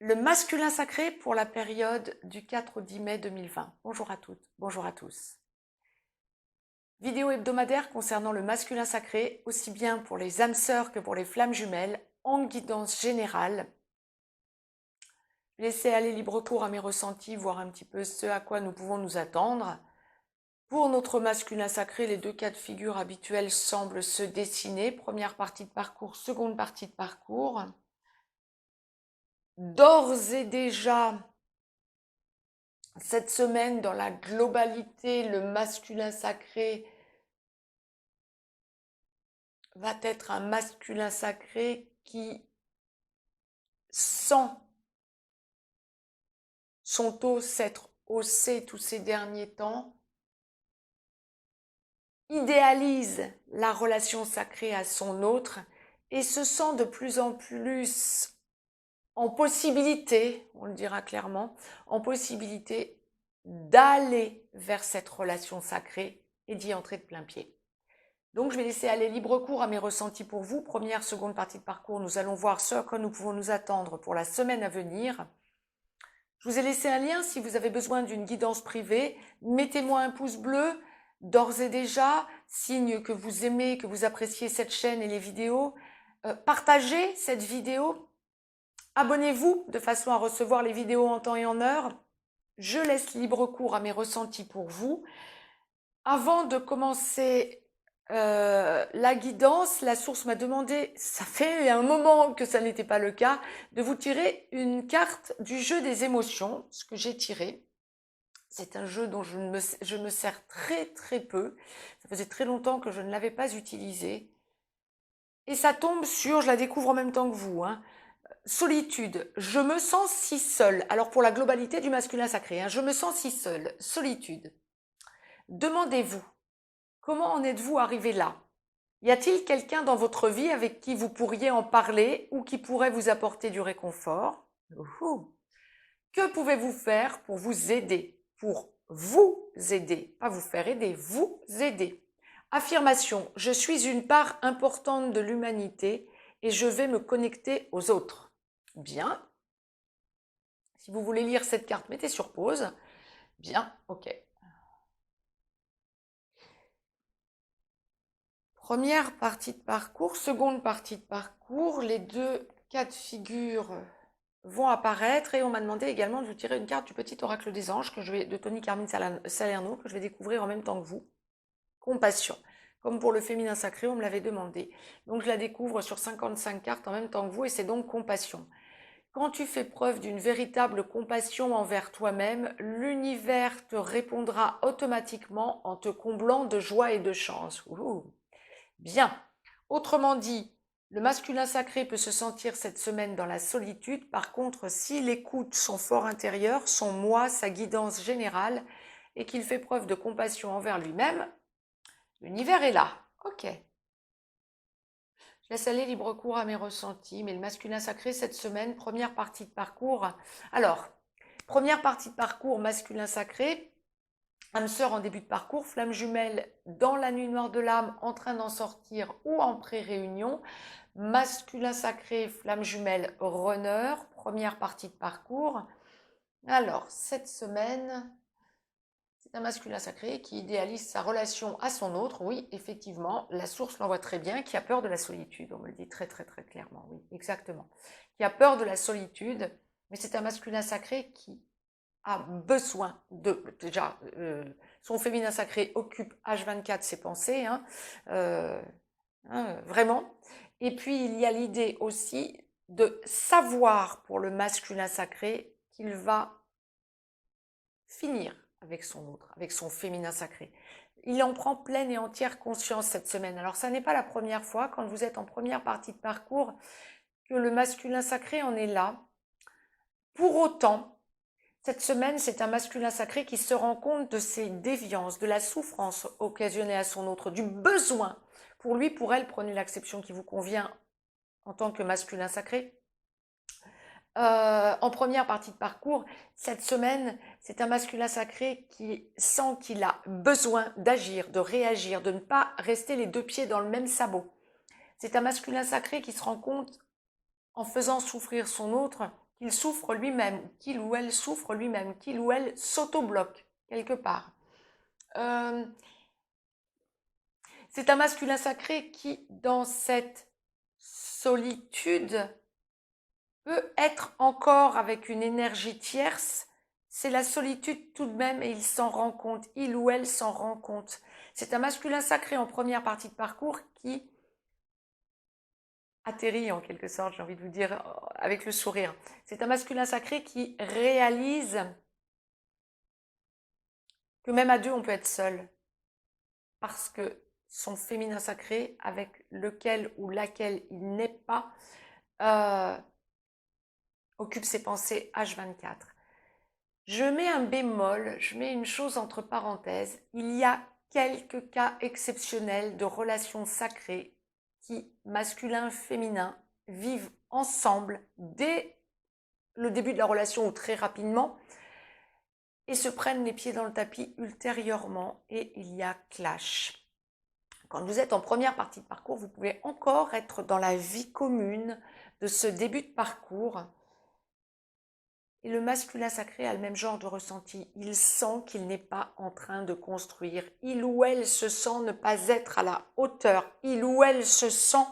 Le masculin sacré pour la période du 4 au 10 mai 2020. Bonjour à toutes, bonjour à tous. Vidéo hebdomadaire concernant le masculin sacré, aussi bien pour les âmes sœurs que pour les flammes jumelles, en guidance générale. Laissez aller libre cours à mes ressentis, voir un petit peu ce à quoi nous pouvons nous attendre. Pour notre masculin sacré, les deux cas de figure habituels semblent se dessiner. Première partie de parcours, seconde partie de parcours. D'ores et déjà, cette semaine, dans la globalité, le masculin sacré va être un masculin sacré qui sent son taux s'être haussé tous ces derniers temps, idéalise la relation sacrée à son autre et se sent de plus en plus en possibilité, on le dira clairement, en possibilité d'aller vers cette relation sacrée et d'y entrer de plein pied. Donc, je vais laisser aller libre cours à mes ressentis pour vous. Première, seconde partie de parcours, nous allons voir ce à quoi nous pouvons nous attendre pour la semaine à venir. Je vous ai laissé un lien si vous avez besoin d'une guidance privée. Mettez-moi un pouce bleu, d'ores et déjà, signe que vous aimez, que vous appréciez cette chaîne et les vidéos. Partagez cette vidéo. Abonnez-vous de façon à recevoir les vidéos en temps et en heure. Je laisse libre cours à mes ressentis pour vous. Avant de commencer la guidance, la source m'a demandé, ça fait un moment que ça n'était pas le cas, de vous tirer une carte du jeu des émotions, ce que j'ai tiré. C'est un jeu dont je me sers très très peu. Ça faisait très longtemps que je ne l'avais pas utilisé. Et ça tombe sur, je la découvre en même temps que vous, hein, solitude. Je me sens si seule. Alors pour la globalité du masculin sacré, hein, je me sens si seule. Solitude. Demandez-vous, comment en êtes-vous arrivé là? Y a-t-il quelqu'un dans votre vie avec qui vous pourriez en parler ou qui pourrait vous apporter du réconfort? Que pouvez-vous faire pour vous aider? Pour vous aider, pas vous faire aider, vous aider. Affirmation, je suis une part importante de l'humanité et je vais me connecter aux autres. Bien. Si vous voulez lire cette carte, mettez sur pause. Bien, ok. Première partie de parcours, seconde partie de parcours, les deux cas de figure vont apparaître et on m'a demandé également de vous tirer une carte du petit oracle des anges de Tony Carmine Salerno que je vais découvrir en même temps que vous. Compassion. Comme pour le féminin sacré, on me l'avait demandé. Donc je la découvre sur 55 cartes en même temps que vous et c'est donc compassion. Quand tu fais preuve d'une véritable compassion envers toi-même, l'univers te répondra automatiquement en te comblant de joie et de chance. Ouh. Bien. Autrement dit, le masculin sacré peut se sentir cette semaine dans la solitude. Par contre, s'il écoute son fort intérieur, son moi, sa guidance générale, et qu'il fait preuve de compassion envers lui-même, l'univers est là. Ok. Je laisse aller libre cours à mes ressentis, mais le masculin sacré cette semaine, première partie de parcours. Alors, première partie de parcours masculin sacré, âme sœur en début de parcours, flamme jumelle dans la nuit noire de l'âme, en train d'en sortir ou en pré-réunion. Masculin sacré, flamme jumelle, runner, première partie de parcours. Alors, cette semaine, c'est un masculin sacré qui idéalise sa relation à son autre. Oui, effectivement, la source l'envoie très bien, qui a peur de la solitude. On me le dit très très très clairement, oui, exactement. Qui a peur de la solitude, mais c'est un masculin sacré qui a besoin de, déjà, son féminin sacré occupe H24 ses pensées, vraiment. Et puis, il y a l'idée aussi de savoir pour le masculin sacré qu'il va finir avec son autre, avec son féminin sacré. Il en prend pleine et entière conscience cette semaine. Alors, ça n'est pas la première fois, quand vous êtes en première partie de parcours, que le masculin sacré en est là. Pour autant, cette semaine, c'est un masculin sacré qui se rend compte de ses déviances, de la souffrance occasionnée à son autre, du besoin. Pour lui, pour elle, prenez l'acception qui vous convient en tant que masculin sacré. En première partie de parcours, cette semaine, c'est un masculin sacré qui sent qu'il a besoin d'agir, de réagir, de ne pas rester les deux pieds dans le même sabot. C'est un masculin sacré qui se rend compte, en faisant souffrir son autre, qu'il souffre lui-même, qu'il ou elle souffre lui-même, qu'il ou elle s'auto-bloque quelque part. C'est un masculin sacré qui, dans cette solitude, peut être encore avec une énergie tierce. C'est la solitude tout de même et il s'en rend compte, il ou elle s'en rend compte. C'est un masculin sacré en première partie de parcours qui atterrit en quelque sorte, j'ai envie de vous dire, avec le sourire. C'est un masculin sacré qui réalise que même à deux, on peut être seul. Parce que son féminin sacré, avec lequel ou laquelle il n'est pas, occupe ses pensées H24. Je mets un bémol, je mets une chose entre parenthèses. Il y a quelques cas exceptionnels de relations sacrées qui, masculin, féminin, vivent ensemble dès le début de la relation ou très rapidement et se prennent les pieds dans le tapis ultérieurement et il y a clash. Quand vous êtes en première partie de parcours, vous pouvez encore être dans la vie commune de ce début de parcours. Et le masculin sacré a le même genre de ressenti. Il sent qu'il n'est pas en train de construire. Il ou elle se sent ne pas être à la hauteur. Il ou elle se sent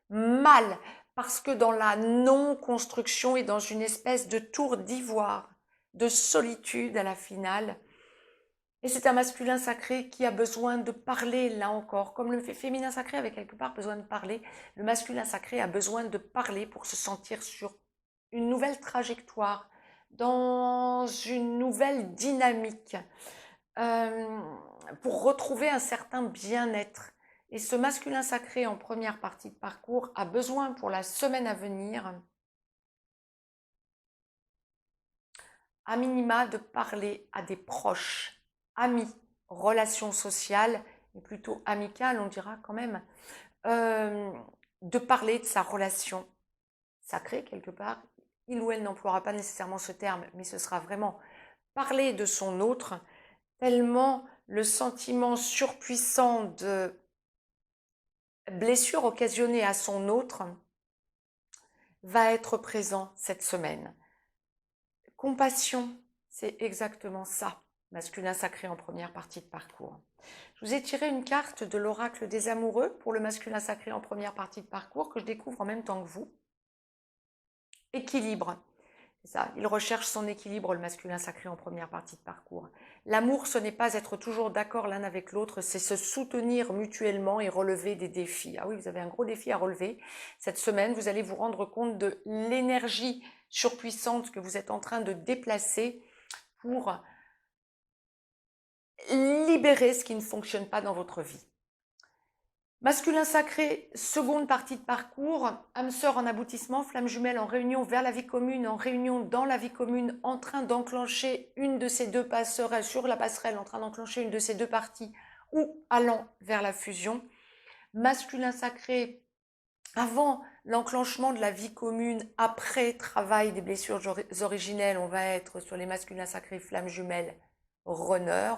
mal parce que dans la non-construction et dans une espèce de tour d'ivoire, de solitude à la finale. Et c'est un masculin sacré qui a besoin de parler, là encore. Comme le féminin sacré avait quelque part besoin de parler, le masculin sacré a besoin de parler pour se sentir sur une nouvelle trajectoire, dans une nouvelle dynamique, pour retrouver un certain bien-être. Et ce masculin sacré en première partie de parcours a besoin pour la semaine à venir, à minima, de parler à des proches, amis, relations sociales, mais plutôt amicales, on dira quand même, de parler de sa relation sacrée quelque part. Il ou elle n'emploiera pas nécessairement ce terme, mais ce sera vraiment parler de son autre, tellement le sentiment surpuissant de blessure occasionnée à son autre va être présent cette semaine. Compassion, c'est exactement ça, masculin sacré en première partie de parcours. Je vous ai tiré une carte de l'oracle des amoureux pour le masculin sacré en première partie de parcours que je découvre en même temps que vous. Équilibre. C'est ça, il recherche son équilibre, le masculin sacré en première partie de parcours. L'amour, ce n'est pas être toujours d'accord l'un avec l'autre, c'est se soutenir mutuellement et relever des défis. Ah oui, vous avez un gros défi à relever. Cette semaine, vous allez vous rendre compte de l'énergie surpuissante que vous êtes en train de déplacer pour libérer ce qui ne fonctionne pas dans votre vie. Masculin sacré, seconde partie de parcours, âme sœur en aboutissement, flamme jumelle en réunion vers la vie commune, en réunion dans la vie commune, en train d'enclencher une de ces deux passerelles, sur la passerelle, en train d'enclencher une de ces deux parties ou allant vers la fusion. Masculin sacré, avant l'enclenchement de la vie commune, après travail des blessures originelles, on va être sur les masculins sacrés, flamme jumelle, runner.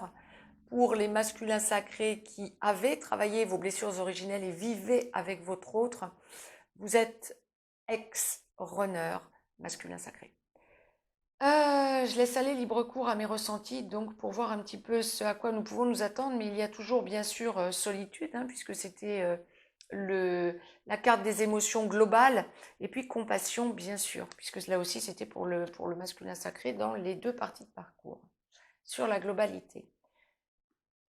Pour les masculins sacrés qui avaient travaillé vos blessures originelles et vivaient avec votre autre, vous êtes ex-runner masculin sacré. Je laisse aller libre cours à mes ressentis, donc pour voir un petit peu ce à quoi nous pouvons nous attendre, mais il y a toujours bien sûr solitude, hein, puisque c'était la carte des émotions globales, et puis compassion bien sûr, puisque là aussi c'était pour le masculin sacré dans les deux parties de parcours, sur la globalité.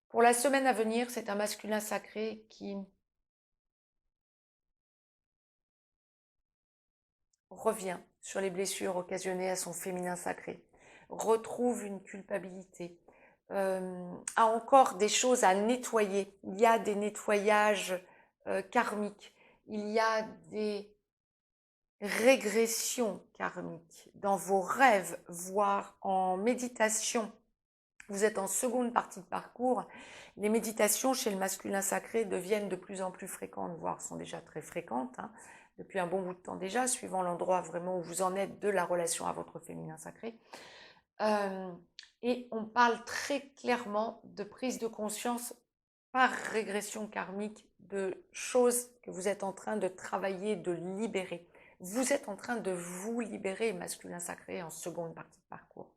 Pour la semaine à venir, c'est un masculin sacré qui revient sur les blessures occasionnées à son féminin sacré, retrouve une culpabilité, a encore des choses à nettoyer. Il y a des nettoyages karmiques, il y a des régressions karmiques dans vos rêves, voire en méditation. Vous êtes en seconde partie de parcours. Les méditations chez le masculin sacré deviennent de plus en plus fréquentes, voire sont déjà très fréquentes, hein, depuis un bon bout de temps déjà, suivant l'endroit vraiment où vous en êtes de la relation à votre féminin sacré. Et on parle très clairement de prise de conscience par régression karmique de choses que vous êtes en train de travailler, de libérer. vous êtes en train de vous libérer, masculin sacré, en seconde partie de parcours.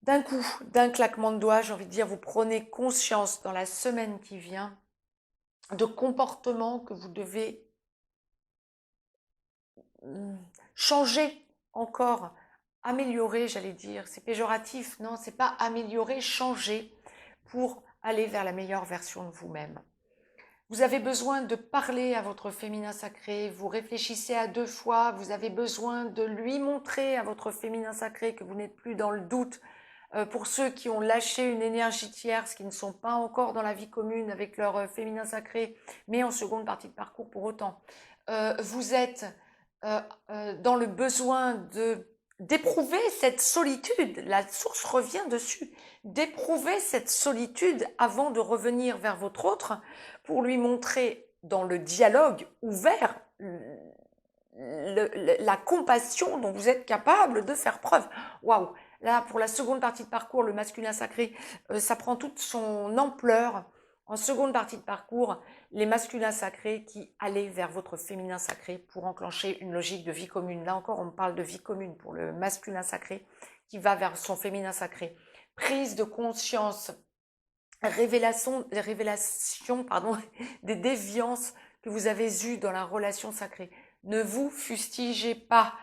D'un coup, d'un claquement de doigts, j'ai envie de dire, vous prenez conscience dans la semaine qui vient de comportements que vous devez changer encore, améliorer, j'allais dire. C'est péjoratif, non, c'est pas améliorer, changer pour aller vers la meilleure version de vous-même. Vous avez besoin de parler à votre féminin sacré, vous réfléchissez à 2 fois, vous avez besoin de lui montrer à votre féminin sacré que vous n'êtes plus dans le doute. Pour ceux qui ont lâché une énergie tierce, qui ne sont pas encore dans la vie commune avec leur féminin sacré, mais en seconde partie de parcours pour autant, vous êtes dans le besoin d'éprouver cette solitude, la source revient dessus, d'éprouver cette solitude avant de revenir vers votre autre pour lui montrer dans le dialogue ouvert la compassion dont vous êtes capable de faire preuve. Waouh! Là, pour la seconde partie de parcours, le masculin sacré, ça prend toute son ampleur. En seconde partie de parcours, les masculins sacrés qui allaient vers votre féminin sacré pour enclencher une logique de vie commune. Là encore, on parle de vie commune pour le masculin sacré qui va vers son féminin sacré. Prise de conscience, révélation pardon, des déviances que vous avez eues dans la relation sacrée. Ne vous fustigez pas.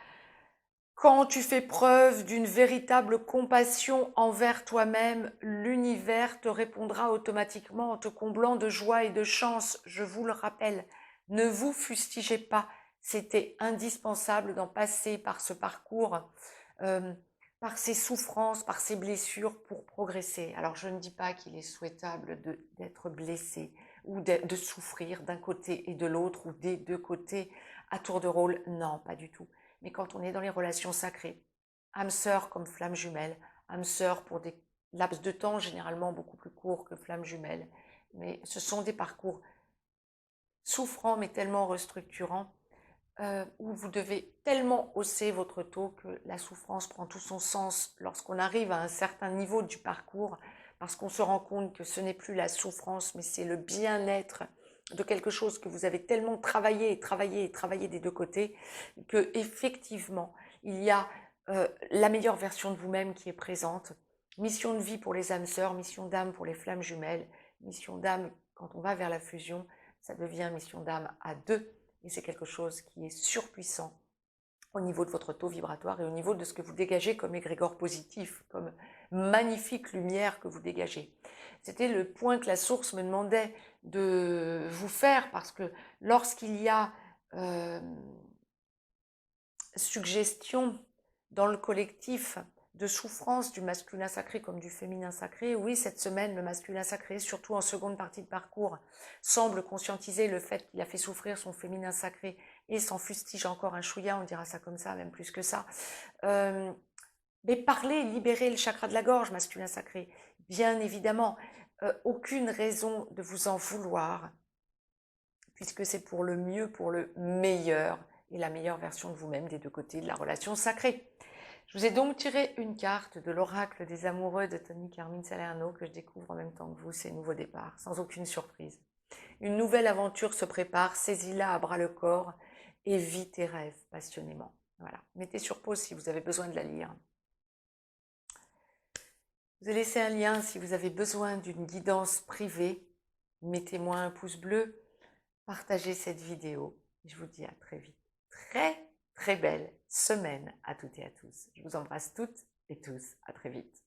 Quand tu fais preuve d'une véritable compassion envers toi-même, l'univers te répondra automatiquement en te comblant de joie et de chance. Je vous le rappelle, ne vous fustigez pas. C'était indispensable d'en passer par ce parcours, par ces souffrances, par ces blessures pour progresser. Alors je ne dis pas qu'il est souhaitable d'être blessé ou de souffrir d'un côté et de l'autre ou des deux côtés à tour de rôle. Non, pas du tout. Mais quand on est dans les relations sacrées, âme sœur comme flamme jumelle, âme sœur pour des laps de temps généralement beaucoup plus courts que flamme jumelle, mais ce sont des parcours souffrants mais tellement restructurants où vous devez tellement hausser votre taux que la souffrance prend tout son sens lorsqu'on arrive à un certain niveau du parcours, parce qu'on se rend compte que ce n'est plus la souffrance mais c'est le bien-être de quelque chose que vous avez tellement travaillé et travaillé et travaillé des deux côtés, que effectivement il y a la meilleure version de vous-même qui est présente. Mission de vie pour les âmes sœurs, mission d'âme pour les flammes jumelles, mission d'âme quand on va vers la fusion, ça devient mission d'âme à deux, et c'est quelque chose qui est surpuissant au niveau de votre taux vibratoire et au niveau de ce que vous dégagez comme égrégore positif, comme magnifique lumière que vous dégagez. C'était le point que la source me demandait de vous faire, parce que lorsqu'il y a suggestion dans le collectif de souffrance du masculin sacré comme du féminin sacré, oui, cette semaine, le masculin sacré, surtout en seconde partie de parcours, semble conscientiser le fait qu'il a fait souffrir son féminin sacré et s'en fustige encore un chouïa, on dira ça comme ça, même plus que ça. Mais parler, libérer le chakra de la gorge, masculin sacré, bien évidemment, aucune raison de vous en vouloir, puisque c'est pour le mieux, pour le meilleur, et la meilleure version de vous-même des deux côtés de la relation sacrée. Je vous ai donc tiré une carte de l'oracle des amoureux de Tony Carmine Salerno que je découvre en même temps que vous, c'est Nouveau Départ, sans aucune surprise. Une nouvelle aventure se prépare, saisis-la à bras le corps et vis tes rêves passionnément. Voilà, mettez sur pause si vous avez besoin de la lire. Je vous ai laissé un lien si vous avez besoin d'une guidance privée. Mettez-moi un pouce bleu, partagez cette vidéo. Je vous dis à très vite. Très belle semaine à toutes et à tous. Je vous embrasse toutes et tous. À très vite.